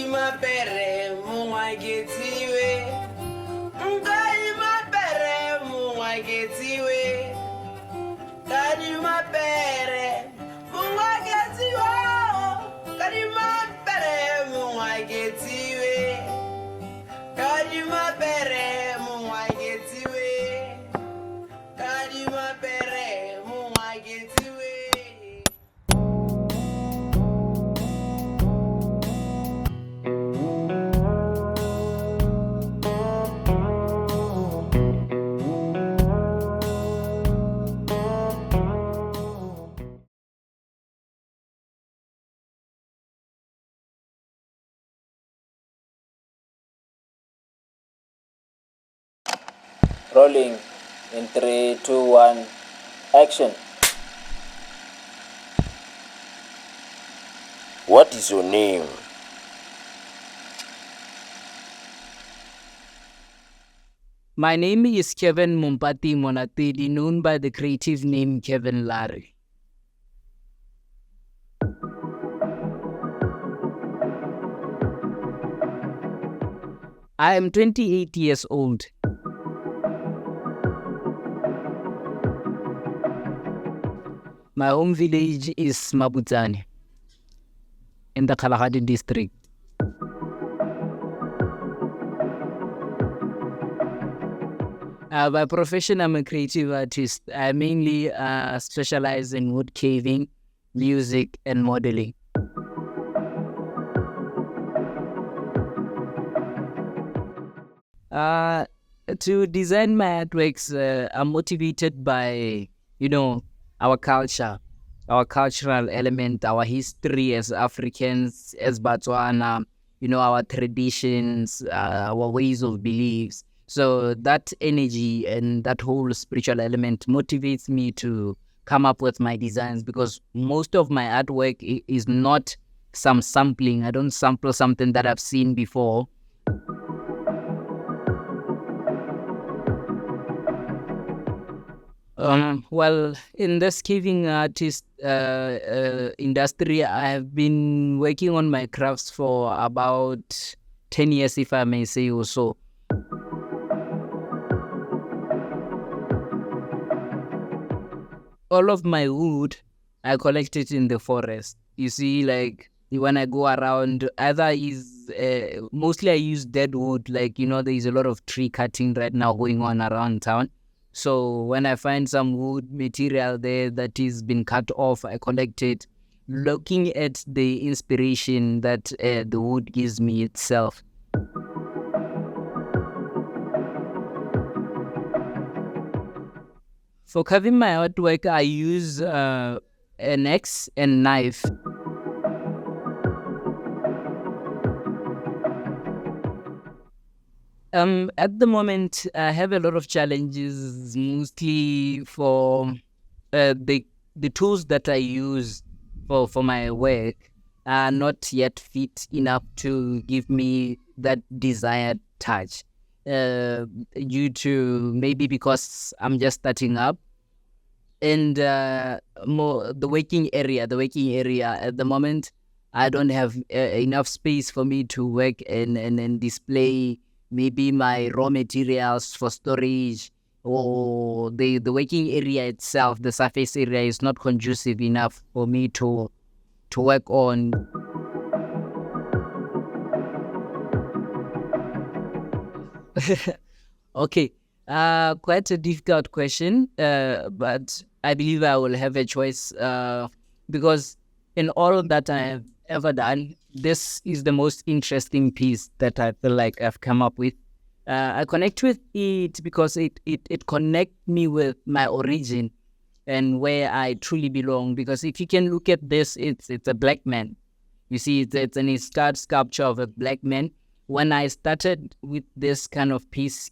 ma pere mwa getiwe. Kadi ma pere mwa getiwe. Kadi ma pere mwa getiwe. Kadi ma pere mwa getiwe. Kadi ma pere mwa getiwe. Kadi ma pere mwa getiwe. Rolling in 3, 2, 1, action. What is your name? My name is Kevin Mumpati Monatedi, known by the creative name Kevin LARI. I am 28 years old. My home village is Mabutani in the Kalahari district. By profession, I'm a creative artist. I mainly specialize in wood carving, music, and modeling. To design my artworks, I'm motivated by, our culture, our cultural element, our history as Africans, as Botswana, our traditions, our ways of beliefs. So that energy and that whole spiritual element motivates me to come up with my designs, because most of my artwork is not some sampling. I don't sample something that I've seen before. Well, in this carving artist industry, I have been working on my crafts for about 10 years, if I may say, or so. All of my wood, I collect it in the forest. You see, like when I go around, mostly I use dead wood. Like, there is a lot of tree cutting right now going on around town. So when I find some wood material there that is been cut off, I collect it, looking at the inspiration that the wood gives me itself. For carving my artwork, I use an axe and knife. At the moment, I have a lot of challenges, mostly for the tools that I use for my work are not yet fit enough to give me that desired touch. Due to maybe because I'm just starting up, and more the working area at the moment, I don't have enough space for me to work and display maybe my raw materials for storage, or the working area itself, the surface area is not conducive enough for me to work on. Okay, quite a difficult question, but I believe I will have a choice because in all that I have ever done, this is the most interesting piece that I feel like I've come up with. I connect with it because it connects me with my origin and where I truly belong. Because if you can look at this, it's a black man. You see, it's an inscribed sculpture of a black man. When I started with this kind of piece,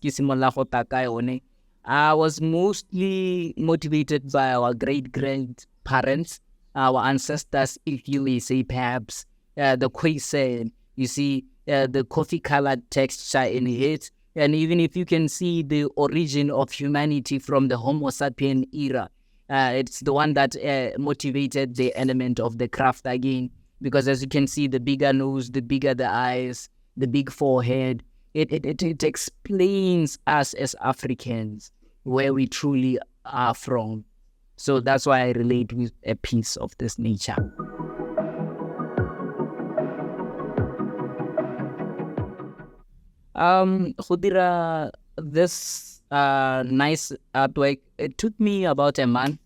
I was mostly motivated by our great-grandparents, our ancestors, if you may say, perhaps, the Khoisan, you see, the coffee-colored texture in it. And even if you can see the origin of humanity from the Homo sapien era, it's the one that motivated the element of the craft again. because as you can see, the bigger nose, the bigger the eyes, the big forehead, it explains us as Africans where we truly are from. So that's why I relate with a piece of this nature. Khudira, this nice artwork, it took me about a month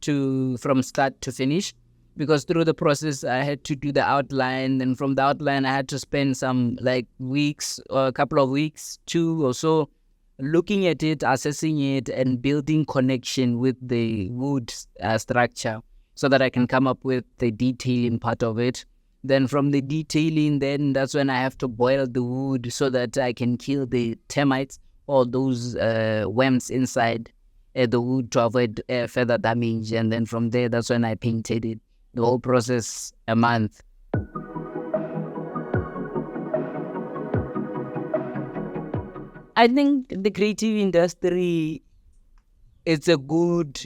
from start to finish, because through the process I had to do the outline, and from the outline I had to spend some like weeks or a couple of weeks, 2 or so, looking at it, assessing it, and building connection with the wood structure so that I can come up with the detailing part of it. Then from the detailing, then that's when I have to boil the wood so that I can kill the termites or those worms inside the wood to avoid further damage. And then from there, that's when I painted it. The whole process, a month. I think the creative industry, it's a good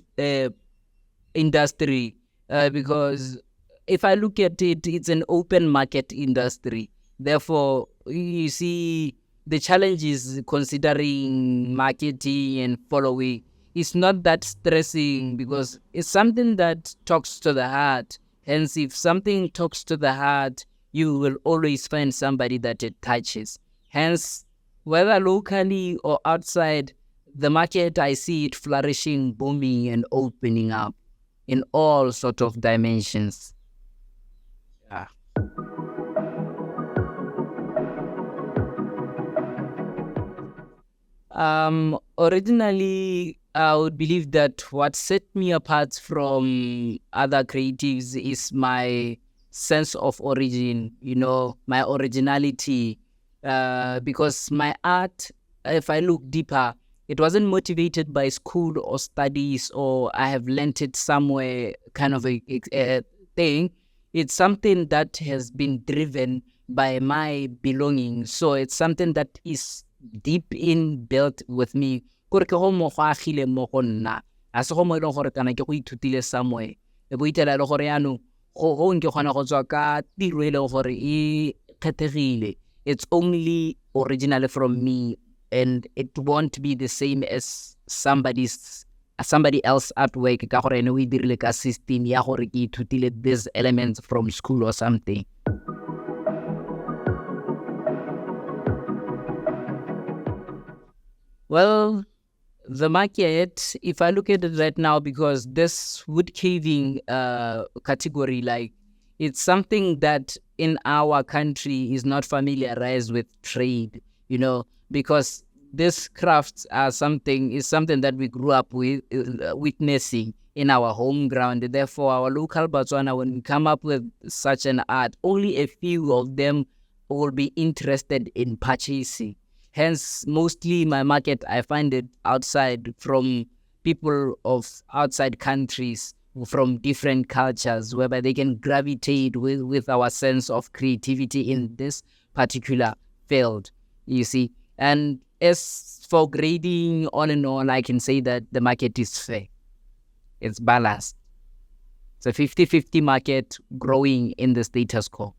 industry because if I look at it, it's an open market industry. Therefore, you see the challenges considering marketing and following. It's not that stressing because it's something that talks to the heart. Hence, if something talks to the heart, you will always find somebody that it touches. Hence, whether locally or outside, the market, I see it flourishing, booming, and opening up in all sort of dimensions. Yeah. Originally, I would believe that what set me apart from other creatives is my sense of origin, my originality. Because my art, if I look deeper, it wasn't motivated by school or studies, or I have learnt it somewhere kind of a thing. It's something that has been driven by my belonging. So it's something that is deep in built with me. Kore ke go mo go agile mo go nna, a se go mo e leng gore kana ke go ithutile somewhere, e bo itela le gore yaanong go nke kgona go tswa ka tiro e leng gore e kgethegile. It's only originally from me, and it won't be the same as somebody else artwork ka gore ene o e dirile ka system ya gore ke ithutile these elements from school or something. Well, the market, if I look at it right now, because this wood caving category, like, it's something that in our country is not familiarized with trade, because these crafts are something that we grew up with, witnessing in our home ground. Therefore, our local Botswana, when we come up with such an art, only a few of them will be interested in purchasing. Hence, mostly my market, I find it outside from people of outside countries, from different cultures, whereby they can gravitate with our sense of creativity in this particular field, you see. And as for grading on and on, I can say that the market is fair. It's balanced. It's a 50-50 market growing in the status quo.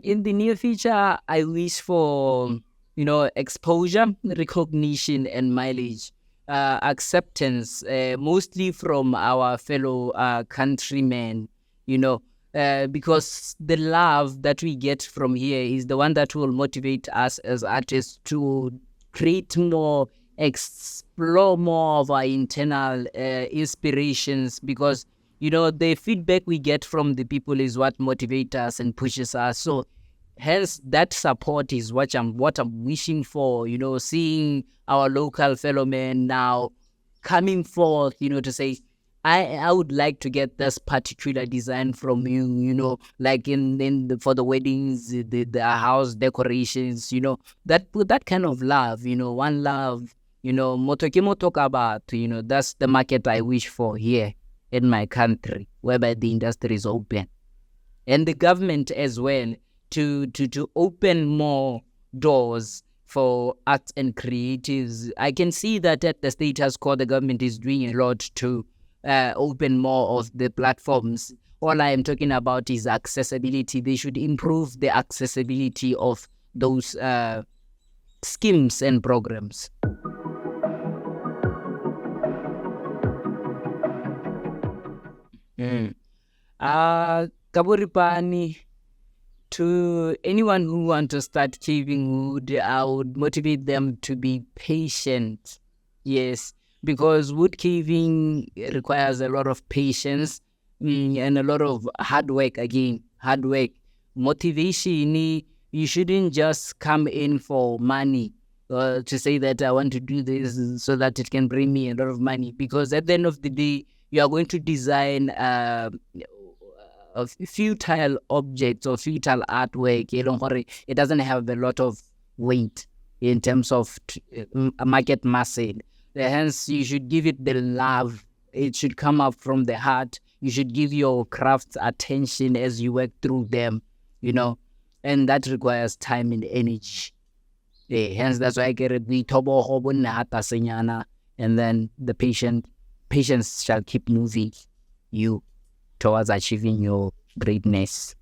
In the near future, I wish for, exposure, recognition, and mileage, acceptance, mostly from our fellow countrymen, because the love that we get from here is the one that will motivate us as artists to create more, explore more of our internal inspirations, because the feedback we get from the people is what motivates us and pushes us. So hence that support is what I'm wishing for, seeing our local fellow men now coming forth, to say, I would like to get this particular design from you, like for the weddings, the house decorations, that kind of love, one love, moto talk about, that's the market I wish for here in my country, whereby the industry is open, and the government as well to open more doors for arts and creatives. I can see that at the status quo, the government is doing a lot to open more of the platforms. All I am talking about is accessibility. They should improve the accessibility of those schemes and programs. Kaburipani, to anyone who wants to start caving wood, I would motivate them to be patient. Yes, because wood caving requires a lot of patience and a lot of hard work again. Hard work. Motivation, you shouldn't just come in for money to say that I want to do this so that it can bring me a lot of money. Because at the end of the day, you are going to design futile objects or futile artwork. It doesn't have a lot of weight in terms of market massage. Hence, you should give it the love. It should come up from the heart. You should give your crafts attention as you work through them, and that requires time and energy. Hence, that's why I get it. And then the patience shall keep moving you towards achieving your greatness.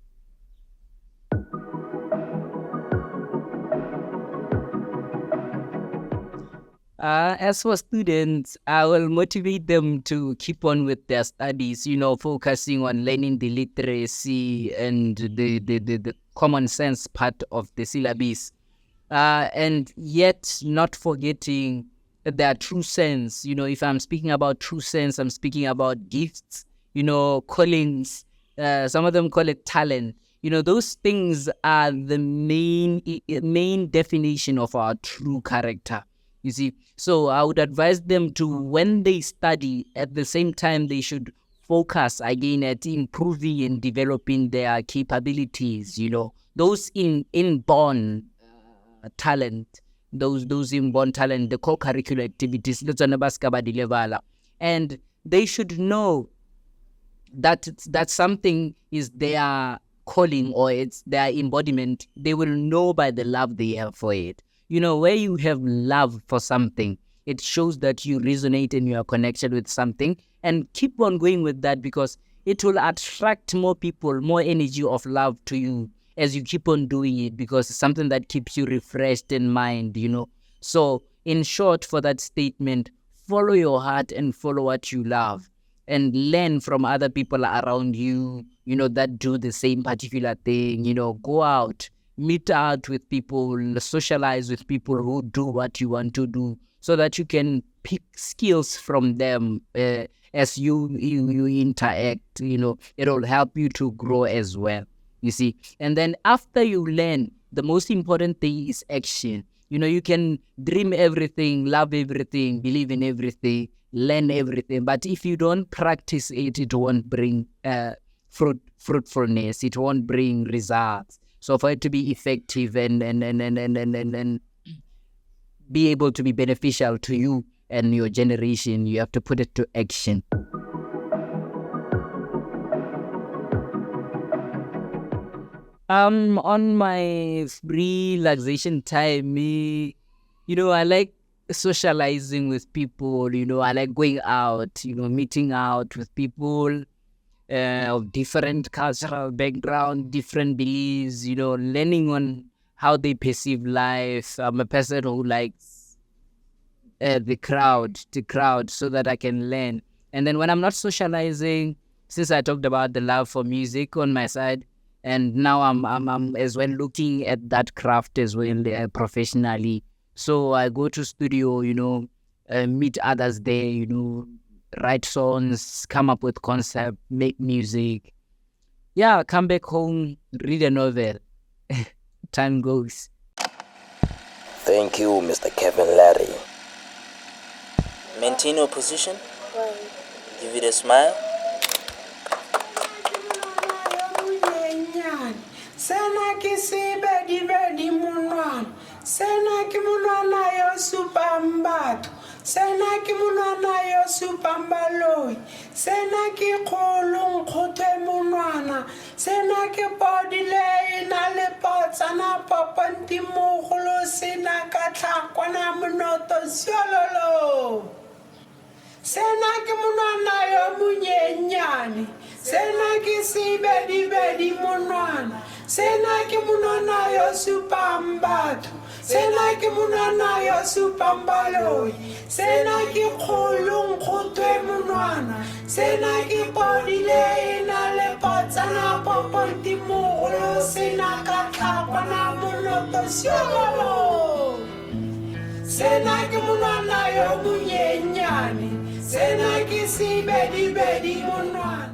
As for students, I will motivate them to keep on with their studies, focusing on learning the literacy and the common sense part of the syllabus. And yet not forgetting their true sense. If I'm speaking about true sense, I'm speaking about gifts, callings. Some of them call it talent. Those things are the main definition of our true character. You see, so I would advise them to, when they study, at the same time, they should focus again at improving and developing their capabilities, those inborn talent, those inborn talent, the co-curricular activities, and they should know that something is their calling or it's their embodiment. They will know by the love they have for it. Where you have love for something, it shows that you resonate and you are connected with something, and keep on going with that, because it will attract more people, more energy of love to you as you keep on doing it, because it's something that keeps you refreshed in mind, So in short, for that statement, follow your heart and follow what you love, and learn from other people around you, that do the same particular thing. Go out, meet out with people, socialize with people who do what you want to do, so that you can pick skills from them as you interact. It'll help you to grow as well, you see. And then after you learn, the most important thing is action. You can dream everything, love everything, believe in everything, learn everything, but if you don't practice it, it won't bring fruitfulness. It won't bring results. So for it to be effective and be able to be beneficial to you and your generation, you have to put it to action. On my free relaxation time, I like socializing with people. I like going out, meeting out with people of different cultural background, different beliefs, learning on how they perceive life. I'm a person who likes the crowd, so that I can learn. And then when I'm not socializing, since I talked about the love for music on my side, and now I'm as well looking at that craft as well professionally. So I go to studio, meet others there, write songs, come up with concept, make music. Yeah, come back home, read a novel. Time goes. Thank you, Mr. Kevin LARI. Maintain your position. Give it a smile. Sena ki munwana yo super mbatho sena ke monwana yo supambaloi sena ke kgolong khothe monwana sena ke podile ina le potsana poponti mogolo sena ka tlhakwana monoto siololo sena ke monwana yo monyenyane sena ke sebedibedi monwana sena ke monwana yo supambatho sena ke monwana yo supambaloi sena ke kgolong khotwe monwana sena ke podile ina le potsana poponti mogolo sena ka tlhakwana monoto siololo sena ke monwana yo monyenyane sena ke sebedibedi monwana